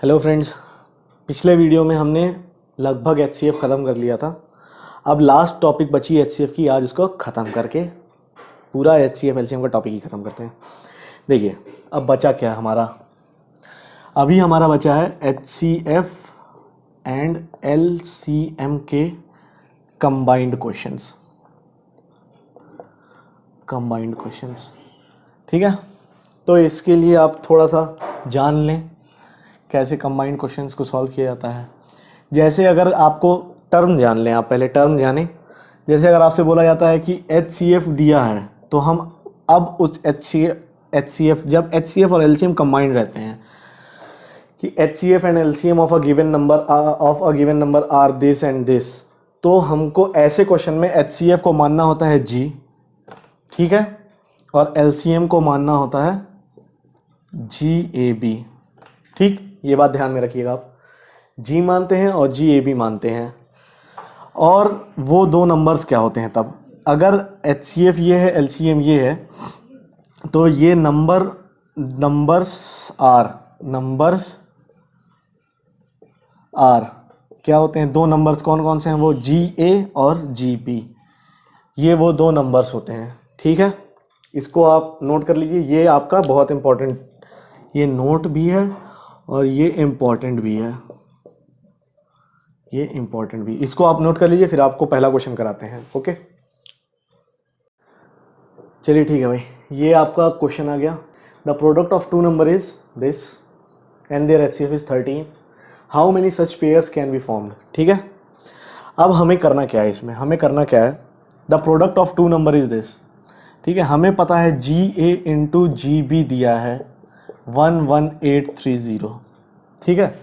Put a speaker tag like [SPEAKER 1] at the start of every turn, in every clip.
[SPEAKER 1] Hello friends, पिछले video में हमने लगभग एचसीएफ ख़त्म कर लिया था। अब लास्ट टॉपिक बची एचसीएफ की, आज उसको ख़त्म करके पूरा एचसीएफ एलसीएम का टॉपिक ही ख़त्म करते हैं। देखिए अब बचा क्या हमारा, अभी हमारा बचा है एचसीएफ एंड एलसीएम के कंबाइंड क्वेश्चंस। ठीक है, तो इसके लिए आप थोड़ा सा जान लें कैसे कंबाइंड क्वेश्चंस को सॉल्व किया जाता है। जैसे अगर आपको टर्म जान लें, आप पहले टर्म जानें। जैसे अगर आपसे बोला जाता है कि HCF दिया है, तो हम अब उस HCF जब HCF और LCM कंबाइंड रहते हैं कि HCF and LCM of a given number are this and this, तो हमको ऐसे क्वेश्चन में HCF को मानना होता है G, ठीक है, और LCM को मानना होता है GAB। ठीक, ये बात ध्यान में रखिएगा, आप G मानते हैं और GAB मानते हैं। और वो दो नंबर्स क्या होते हैं तब, अगर HCF ये है LCM ये है, तो ये नंबर्स आर क्या होते हैं, दो नंबर्स कौन कौन से हैं, वो GA और GB, ये वो दो नंबर्स होते हैं। ठीक है, इसको आप नोट कर लीजिए, ये आपका बहुत इंपॉर्टेंट, ये नोट भी है और ये इम्पॉर्टेंट भी है, इसको आप नोट कर लीजिए, फिर आपको पहला क्वेश्चन कराते हैं। ओके, चलिए ठीक है भाई, ये आपका क्वेश्चन आ गया। The product of two number is this and their HCF is 13, how many such pairs can be formed. ठीक है, अब हमें करना क्या है, इसमें हमें करना क्या है, the product of two number is this. ठीक है, हमें पता है GA इंटू GB दिया है 11830। ठीक है,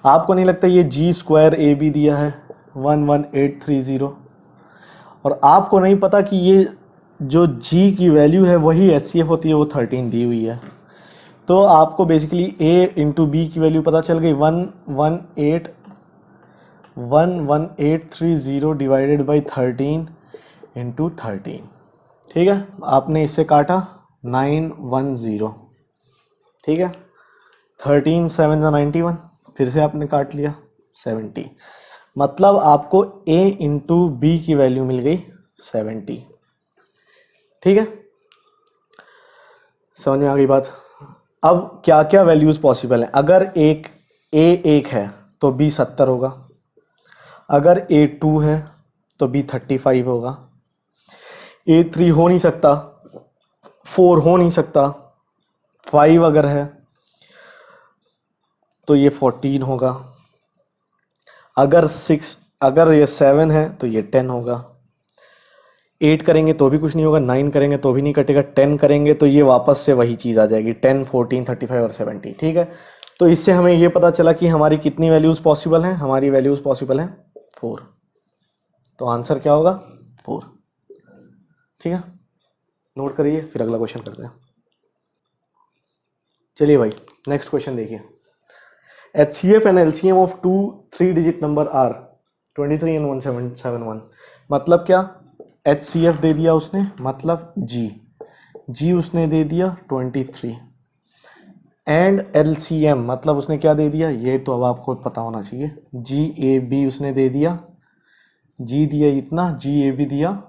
[SPEAKER 1] आपको नहीं लगता ये G² AB दिया है 11830, और आपको नहीं पता कि ये जो G की वैल्यू है वही HCF होती है, वो 13 दी हुई है। तो आपको बेसिकली A इंटू B की वैल्यू पता चल गई, 11830 डिवाइडेड बाई 13 इंटू 13। ठीक है, आपने इससे काटा 910। ठीक है, 13 7 91, फिर से आपने काट लिया 70, मतलब आपको A इंटू B की वैल्यू मिल गई 70। ठीक है, समझ में आ गई बात। अब क्या क्या वैल्यूज पॉसिबल है, अगर A 1 है तो B 70 होगा, अगर A 2 है तो B 35 होगा, A 3 हो नहीं सकता, 4 हो नहीं सकता, 5 अगर है तो ये 14 होगा, अगर ये 7 है तो ये 10 होगा, 8 करेंगे तो भी कुछ नहीं होगा, 9 करेंगे तो भी नहीं कटेगा, 10 करेंगे तो ये वापस से वही चीज़ आ जाएगी, 10 14 35 और 70। ठीक है, तो इससे हमें ये पता चला कि हमारी कितनी वैल्यूज़ पॉसिबल हैं, हमारी वैल्यूज़ पॉसिबल हैं 4। तो आंसर क्या होगा, 4। ठीक है, नोट करिए, फिर अगला क्वेश्चन करते हैं। चलिए भाई, नेक्स्ट क्वेश्चन देखिए। HCF and LCM of two 3-digit number are 23 and 1771। मतलब क्या, HCF दे दिया उसने, मतलब G उसने दे दिया 23, एंड LCM मतलब उसने क्या दे दिया, ये तो अब आपको पता होना चाहिए, GAB उसने दे दिया, G दिया इतना, GAB दिया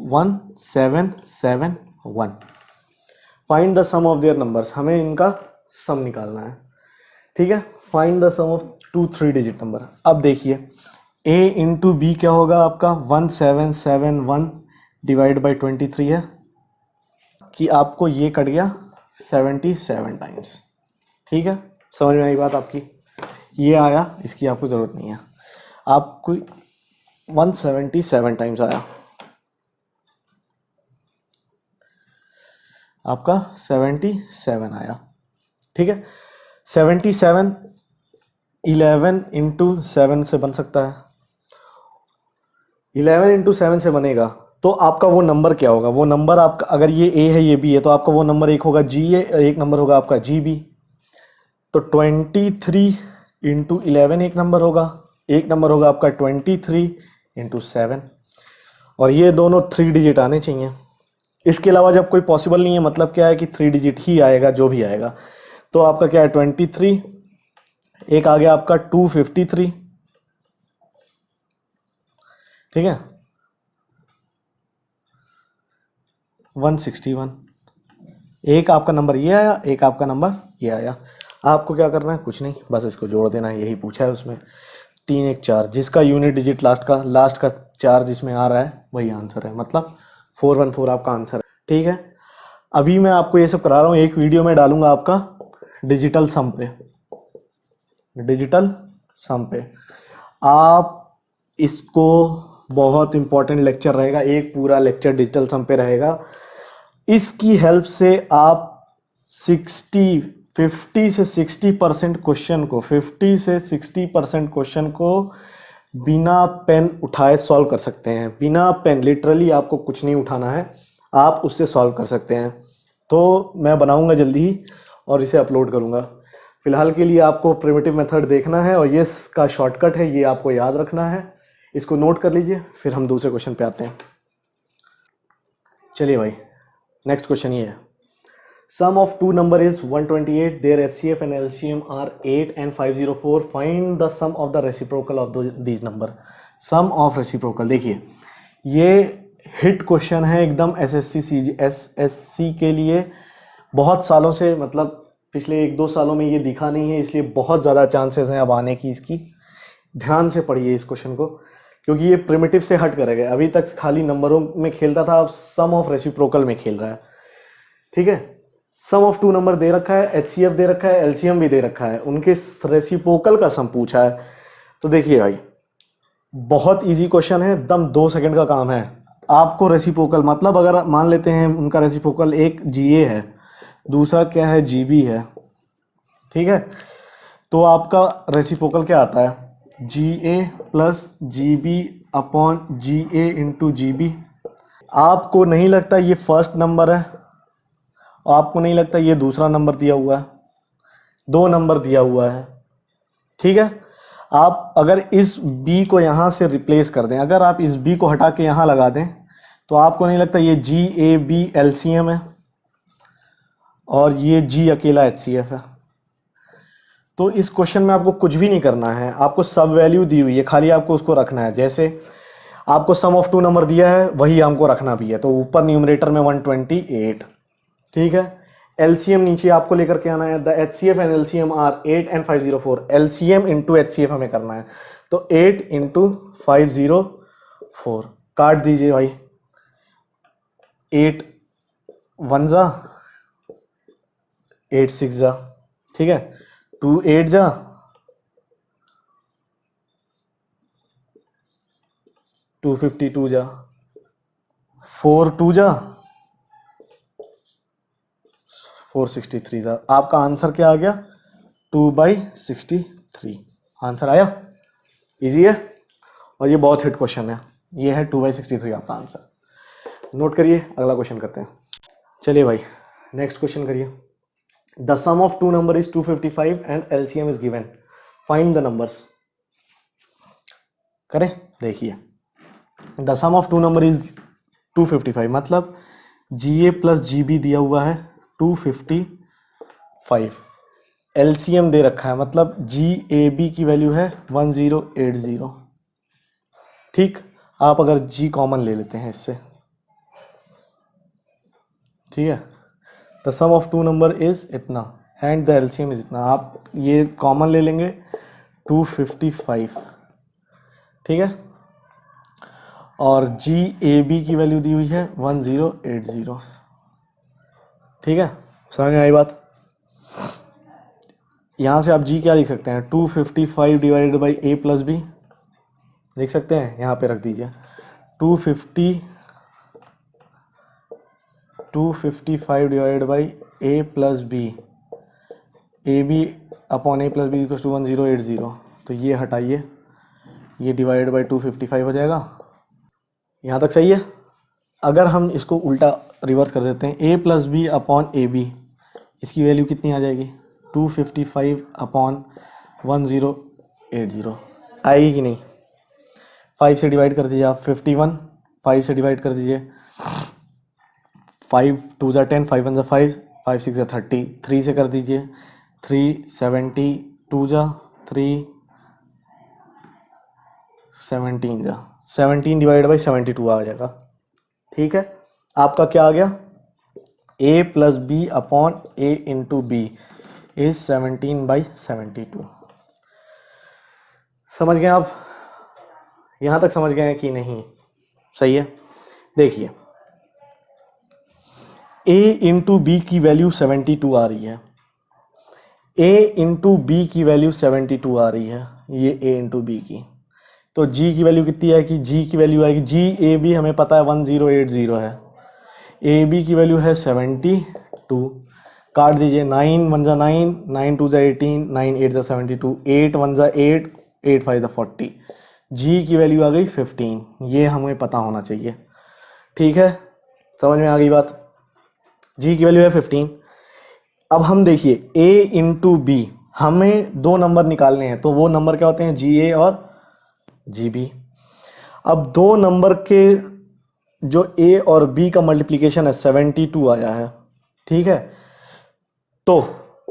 [SPEAKER 1] 1771। Find the sum of their numbers, हमें इनका सम निकालना है। ठीक है, find the sum of two 3-digit number. अब देखिए A इंटू B क्या होगा आपका, 1771 डिवाइड बाई 23 है, कि आपको ये कट गया 77 टाइम्स। ठीक है, समझ में आई बात आपकी, ये आया, इसकी आपको ज़रूरत नहीं है, आपको 177 टाइम्स आया, आपका 77 आया। ठीक है, 77 11 इंटू 7 से बन सकता है, 11 इंटू 7 से बनेगा, तो आपका वो नंबर क्या होगा, वो नंबर आपका, अगर ये A है ये B है, तो आपका वो नंबर एक होगा GA, एक नंबर होगा आपका GB। तो 23 इंटू 11 एक नंबर होगा आपका 23 इंटू 7, और ये दोनों 3 डिजिट आने चाहिए। इसके अलावा जब कोई पॉसिबल नहीं है, मतलब क्या है कि 3 डिजिट ही आएगा जो भी आएगा, तो आपका क्या है 23, एक आ गया आपका 253, ठीक है, 161, एक आपका नंबर ये आया, एक आपका नंबर ये आया। आपको क्या करना है, कुछ नहीं, बस इसको जोड़ देना है, यही पूछा है उसमें। 3 1 4, जिसका यूनिट डिजिट लास्ट का 4 जिसमें आ रहा है वही आंसर है, मतलब 414 आपका आंसर है, ठीक है। अभी मैं आपको ये सब करा रहा हूँ, एक वीडियो में डालूंगा आपका डिजिटल सम पे, डिजिटल सम पे। आप इसको, बहुत इंपॉर्टेंट लेक्चर रहेगा, एक पूरा लेक्चर डिजिटल सम पे रहेगा। इसकी हेल्प से आप 50 से 60% क्वेश्चन को, 50 से 60% क्वेश्चन को बिना पेन उठाए सॉल्व कर सकते हैं। बिना पेन, लिटरली आपको कुछ नहीं उठाना है, आप उससे सॉल्व कर सकते हैं। तो मैं बनाऊंगा जल्दी ही और इसे अपलोड करूंगा। फिलहाल के लिए आपको प्रिमिटिव मेथड देखना है और ये इसका शॉर्टकट है, ये आपको याद रखना है, इसको नोट कर लीजिए, फिर हम दूसरे क्वेश्चन पे आते हैं। चलिए भाई, नेक्स्ट क्वेश्चन ये है, sum of two number is 128, their HCF and LCM are 8 and 504, find the sum of the reciprocal of these number. Sum of reciprocal, देखिए ये हिट क्वेश्चन है एकदम SSC के लिए। बहुत सालों से, मतलब पिछले 1-2 सालों में ये दिखा नहीं है, इसलिए बहुत ज़्यादा चांसेस हैं अब आने की इसकी। ध्यान से पढ़िए इस क्वेश्चन को, क्योंकि ये प्रिमिटिव से हट करेगा। अभी तक खाली नंबरों में खेलता था, अब सम ऑफ रेसिप्रोकल में खेल रहा है, ठीक है। सम ऑफ टू नंबर दे रखा है, HCF दे रखा है, LCM भी दे रखा है, उनके रेसिप्रोकल का सम पूछा है। तो देखिए भाई, बहुत इजी क्वेश्चन है, एकदम 2 सेकंड का काम है। आपको रेसिप्रोकल, मतलब अगर मान लेते हैं उनका रेसिप्रोकल एक GA है, दूसरा क्या है GB है, ठीक है, तो आपका रेसिप्रोकल क्या आता है, GA plus GB upon GA into GB। आपको नहीं लगता ये फर्स्ट नंबर है, आपको नहीं लगता ये दूसरा नंबर दिया हुआ है, 2 नंबर दिया हुआ है, ठीक है। आप अगर इस B को यहाँ से रिप्लेस कर दें, अगर आप इस B को हटा के यहाँ लगा दें, तो आपको नहीं लगता ये GAB LCM है और ये G अकेला HCF है। तो इस क्वेश्चन में आपको कुछ भी नहीं करना है, आपको सब वैल्यू दी हुई है, खाली आपको उसको रखना है। जैसे आपको सम ऑफ टू नंबर दिया है, वही हमको रखना भी है, तो ऊपर न्यूमरेटर में 128, ठीक है। LCM नीचे आपको लेकर के आना है, the HCF and LCM are 8 and 504, LCM into HCF हमें करना है, तो 8 इंटू 504 काट दीजिए भाई, 8 1 जा 8 6 जा, ठीक है, 2 8 जा 252 जा, 4 2 जा 463 जा। आपका आंसर क्या आ गया, 2/63 आंसर आया। इजी है और ये बहुत हिट क्वेश्चन है, ये है 2/63 आपका आंसर। नोट करिए, अगला क्वेश्चन करते हैं। चलिए भाई, नेक्स्ट क्वेश्चन करिए। The sum of two number is 255 and LCM is given, find the numbers. करें, देखिए the sum of two number is 255, मतलब GA प्लस GB दिया हुआ है 255, LCM दे रखा है, मतलब GAB की वैल्यू है 1080, ठीक। आप अगर G कॉमन ले लेते हैं इससे, ठीक है, the sum of two number is इतना एंड द LCM इज इतना, आप ये कॉमन ले लेंगे 255, ठीक है, और GAB की वैल्यू दी हुई है 1080, ठीक है। समझ में आई बात। यहाँ से आप G क्या लिख सकते हैं, 255 divided by A plus B लिख सकते हैं, यहाँ पे रख दीजिए 255 divided by A plus B, AB upon A plus B equals to 1080, तो ये हटाइए, ये डिवाइडेड बाई 255 हो जाएगा। यहाँ तक सही है। अगर हम इसको उल्टा रिवर्स कर देते हैं, A plus B upon AB, इसकी वैल्यू कितनी आ जाएगी, 255 अपॉन 1080 आएगी कि नहीं। 5 से डिवाइड कर दीजिए आप, 51, 5 से डिवाइड कर दीजिए, 5 2 ज़ा 10, 5 1 ज़ा 5, 5 6 ज़ा 30, 3 से कर दीजिए, 372 जा 317 जा 17 डिवाइड बाई 72 आ जाएगा। ठीक है, आपका क्या आ गया, a plus B upon a into B is 17/72। समझ गए आप, यहां तक समझ गए हैं कि नहीं? सही है। देखिए a इंटू बी की वैल्यू 72 आ रही है, a इंटू बी की वैल्यू 72 आ रही है, ये a इंटू बी की। तो g की वैल्यू कितनी है कि g की वैल्यू आएगी, g a b हमें पता है 1080 है, ए बी की वैल्यू है 72। काट दीजिए, 9 1 जा 9, 9 2 जा 18, 9 8 जा 72, 8 1 जा 8, 8 5 जा 40। जी की वैल्यू आ गई 15, ये हमें पता होना चाहिए। ठीक है, समझ में आ गई बात? जी की वैल्यू है 15। अब हम देखिए a इंटू बी, हमें दो नंबर निकालने हैं, तो वो नंबर क्या होते हैं, जी ए और जी बी। अब दो नंबर के जो a और b का मल्टीप्लिकेशन है 72 आया है। ठीक है, तो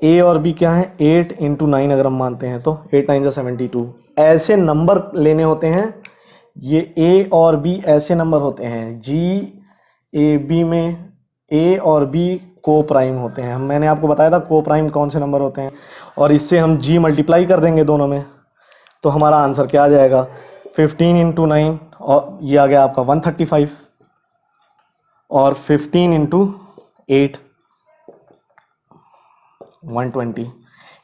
[SPEAKER 1] a और b क्या है, 8 इंटू 9 अगर हम मानते हैं तो 8 9 72। ऐसे नंबर लेने होते हैं, ये a और b ऐसे नंबर होते हैं, g a b में a और b को प्राइम होते हैं। मैंने आपको बताया था को प्राइम कौन से नंबर होते हैं, और इससे हम g मल्टीप्लाई कर देंगे दोनों में, तो हमारा आंसर क्या आ जाएगा, 15 इंटू 9, और ये आ गया आपका 135, और 15 इंटू 8 120।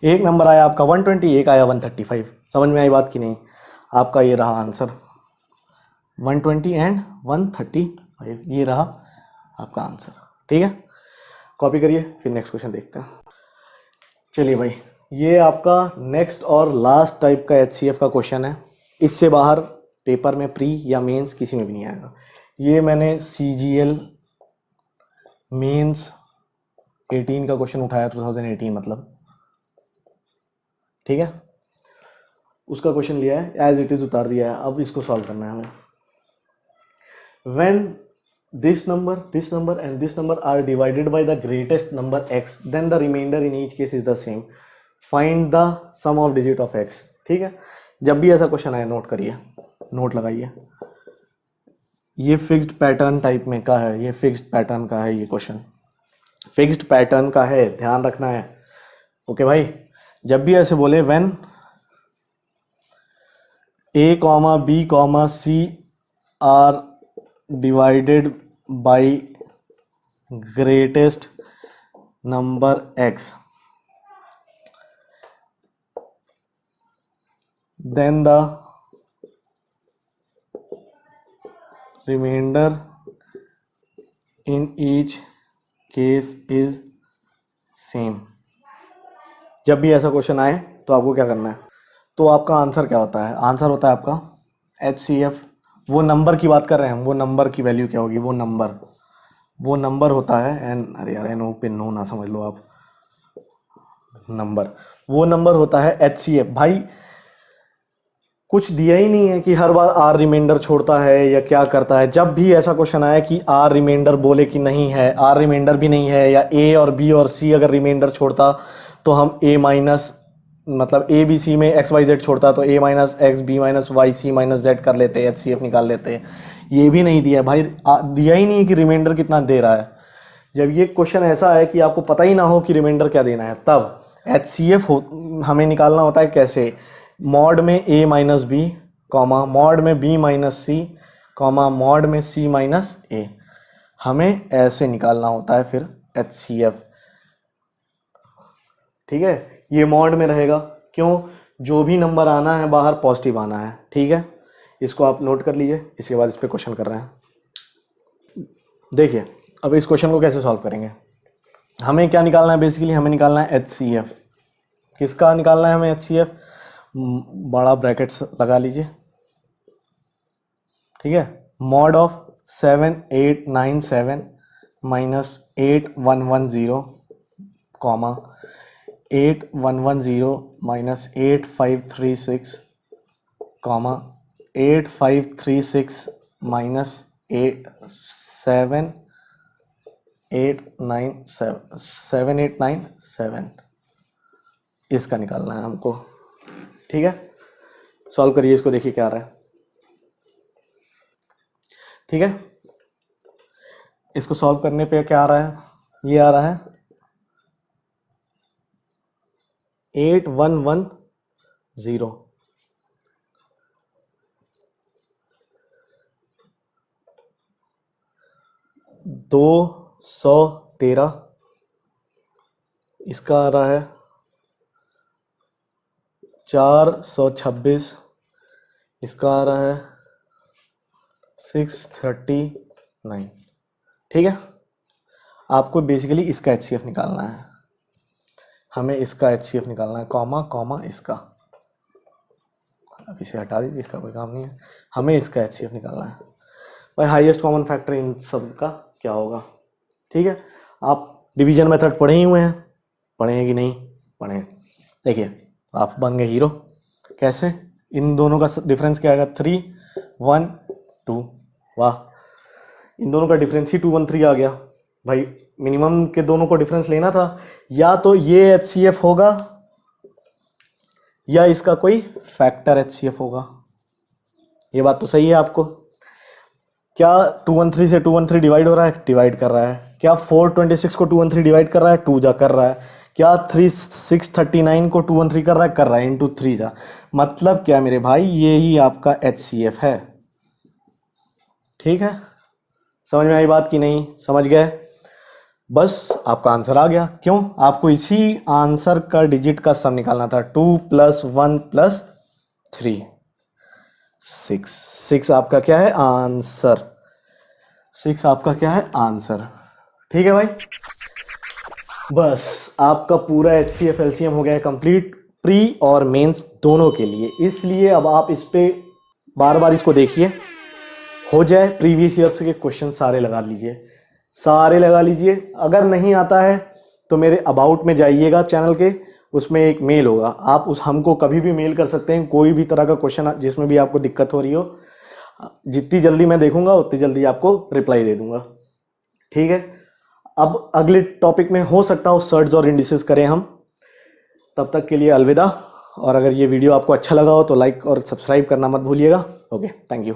[SPEAKER 1] एक नंबर आया आपका 120, एक आया 135। समझ में आई बात कि नहीं? आपका ये रहा आंसर 120 एंड 135, ये रहा आपका आंसर। ठीक है, कॉपी करिए, फिर नेक्स्ट क्वेश्चन देखते हैं। चलिए भाई, ये आपका नेक्स्ट और लास्ट टाइप का HCF का क्वेश्चन है। इससे बाहर पेपर में प्री या मेंस किसी में भी नहीं आएगा। ये मैंने CGL मेंस 18 का क्वेश्चन उठाया, 2018 मतलब। ठीक है, उसका क्वेश्चन लिया है, एज इट इज उतार दिया है, अब इसको सॉल्व करना है हमें। When this number and this number are divided by the greatest number x, then the remainder in each case is the same. Find the sum of digit of x। ठीक है, जब भी ऐसा क्वेश्चन आए note करिए, note लगाइए। ये fixed pattern type में का है, ये फिक्स्ड पैटर्न का है, ये क्वेश्चन फिक्स्ड पैटर्न का है, ध्यान रखना है। ओके भाई, जब भी ऐसे बोले when a comma b comma c are divided by greatest number x, then the remainder in each case is same। जब भी ऐसा क्वेश्चन आए तो आपको क्या करना है, तो आपका आंसर क्या होता है, आंसर होता है आपका HCF। वो नंबर की बात कर रहे हैं हम, वो नंबर की वैल्यू क्या होगी, वो नंबर होता है एन, अरे यार एन ओ पे नो ना समझ लो आप, नंबर, वो नंबर होता है HCF। भाई कुछ दिया ही नहीं है कि हर बार आर रिमाइंडर छोड़ता है या क्या करता है। जब भी ऐसा क्वेश्चन आया कि आर रिमाइंडर बोले कि नहीं है, आर रिमाइंडर भी नहीं है, या ए और बी और सी अगर रिमाइंडर छोड़ता तो हम ए माइनस, मतलब ए बी सी में एक्स वाई जेड छोड़ता तो A minus X B minus Y C minus Z कर लेते, HCF निकाल लेते। ये भी नहीं दिया भाई, दिया ही नहीं है कि रिमाइंडर कितना दे रहा है। जब ये क्वेश्चन ऐसा है कि आपको पता ही ना हो कि रिमाइंडर क्या देना है, तब HCF हमें निकालना होता है कैसे, मॉड में a minus B comma mod में b minus C comma mod में c माइनस ए, हमें ऐसे निकालना होता है फिर HCF। ठीक है, ये मॉड में रहेगा, क्यों, जो भी नंबर आना है बाहर पॉजिटिव आना है। ठीक है, इसको आप नोट कर लीजिए, इसके बाद इस पर क्वेश्चन कर रहे हैं। देखिए अब इस क्वेश्चन को कैसे सॉल्व करेंगे, हमें क्या निकालना है, बेसिकली हमें निकालना है HCF। किसका निकालना है हमें HCF, बड़ा ब्रैकेट्स लगा लीजिए। ठीक है, mod of 7897 minus 8110 comma 8110 minus 8536 comma 8536 minus 7897 7897 इसका निकालना है हमको। ठीक है, सॉल्व करिए इसको, देखिए क्या आ रहा है। ठीक है, इसको सॉल्व करने पे क्या आ रहा है, ये आ रहा है 8110, 213, इसका आ रहा है 426, इसका आ रहा है 639। ठीक है, आपको बेसिकली इसका HCF निकालना है, हमें इसका HCF निकालना है, कॉमा कॉमा इसका, अब इसे हटा दीजिए, इसका कोई काम नहीं है, हमें इसका HCF निकालना है। भाई हाईएस्ट कॉमन फैक्टर इन सब का क्या होगा। ठीक है, आप डिवीजन मेथड पढ़े ही हुए हैं, पढ़े हैं कि नहीं पढ़े? देखिए आप बन गए हीरो। कैसे, इन दोनों का डिफरेंस क्या आएगा, 3 1 2, वाह, इन दोनों का डिफरेंस ही 2 1 3 आ गया। भाई मिनिमम के दोनों को डिफरेंस लेना था, या तो ये HCF होगा या इसका कोई फैक्टर HCF होगा। ये बात तो सही है आपको। क्या 213 से 213 डिवाइड हो रहा है, डिवाइड कर रहा है। क्या 426 को 213 डिवाइड कर रहा है, 2 जा कर रहा है। क्या 639 को 213 कर रहा है इंटू 3 जा। मतलब क्या मेरे भाई, ये ही आपका HCF है। ठीक है, समझ में आई बात कि नहीं, समझ गए? बस आपका आंसर आ गया। क्यों, आपको इसी आंसर का डिजिट का सम निकालना था। 2 + 1 + 3 6 आपका क्या है, आंसर। 6 आपका क्या है, आंसर। ठीक है भाई, बस आपका पूरा HCF LCM हो गया है कंप्लीट, प्री और मेंस दोनों के लिए। इसलिए अब आप इस पे बार बार इसको देखिए, हो जाए प्रीवियस ईयर्स के क्वेश्चन सारे लगा लीजिए, सारे लगा लीजिए। अगर नहीं आता है तो मेरे अबाउट में जाइएगा चैनल के, उसमें एक मेल होगा, आप उस हमको कभी भी मेल कर सकते हैं, कोई भी तरह का क्वेश्चन जिसमें भी आपको दिक्कत हो रही हो, जितनी जल्दी मैं देखूंगा उतनी जल्दी आपको रिप्लाई दे दूंगा। ठीक है, अब अगले टॉपिक में हो सकता हो सर्ट्स और इंडिसेस करें हम। तब तक के लिए अलविदा। और अगर ये वीडियो आपको अच्छा लगा हो तो लाइक और सब्सक्राइब करना मत भूलिएगा। Okay, thank you.